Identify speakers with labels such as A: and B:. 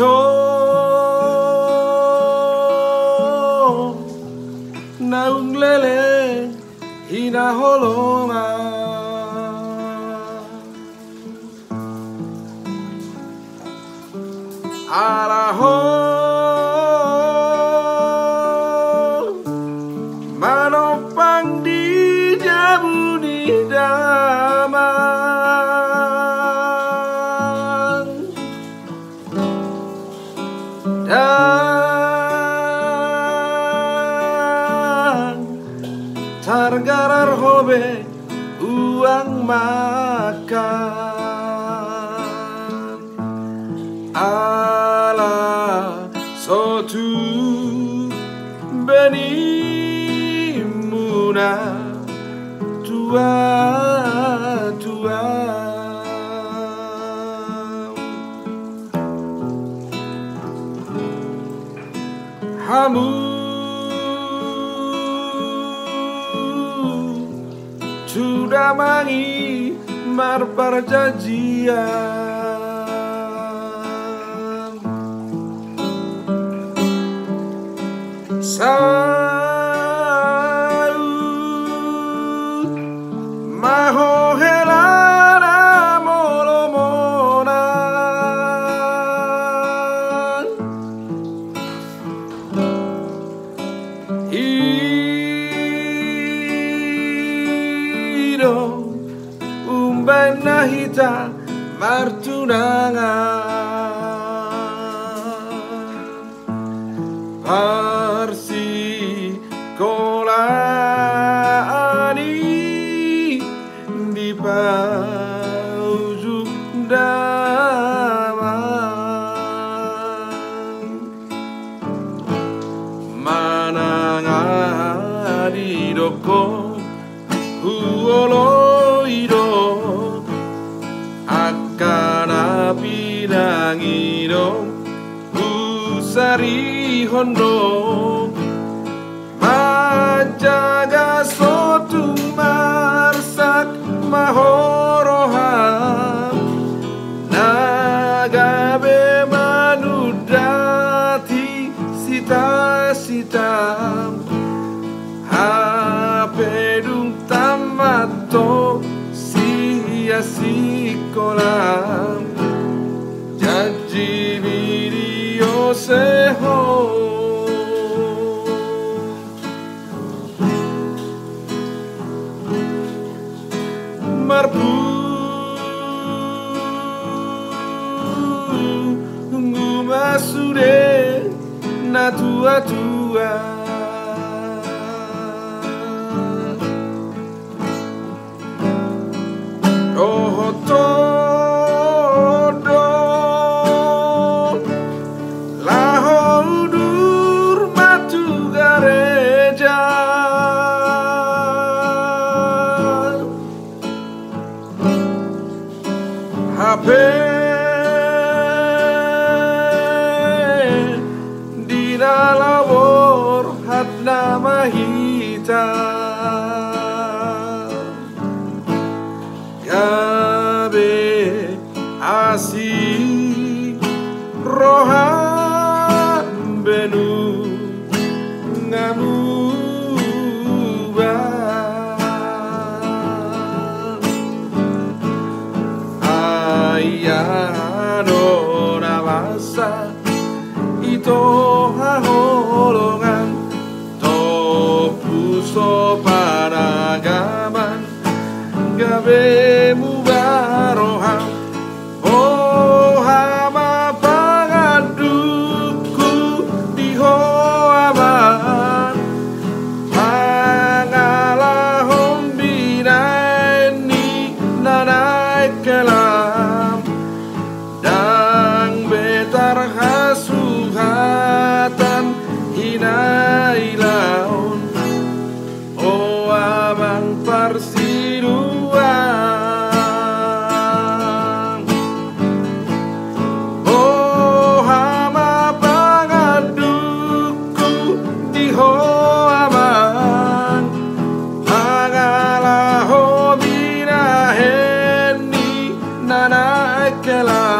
A: ito naung lele hinaholongan arahon manopang di jabuni damang dan targarar hobe uang makan ala sotu benimuna tua hamu sudah mangi mar perjanjian sau maho helana molomonan hiro umban nahita martunangan parsi kolani di paujuk damang manangani doko huolo ido akana bilang ido usari hondo majaga sotu marsak mahorohan nagabe manudati sita-sita hapedung tamato sia-si kolam janji video seho marpu ngumasude na tua-tua oh todo lahoudur matu gareja HP dina labor hatna mahita gabe asi rohan benu ngamu ayano nabasa ito haholongan to puso panagaman gabe mubarohan oh hama pangaduku di hoaman pangalahom binaini nanai kelam dang betar hasuhatan hinai laun oh abang parsiduan oh hama pangaduku di hoaman pangalaho binaheni nanai kelam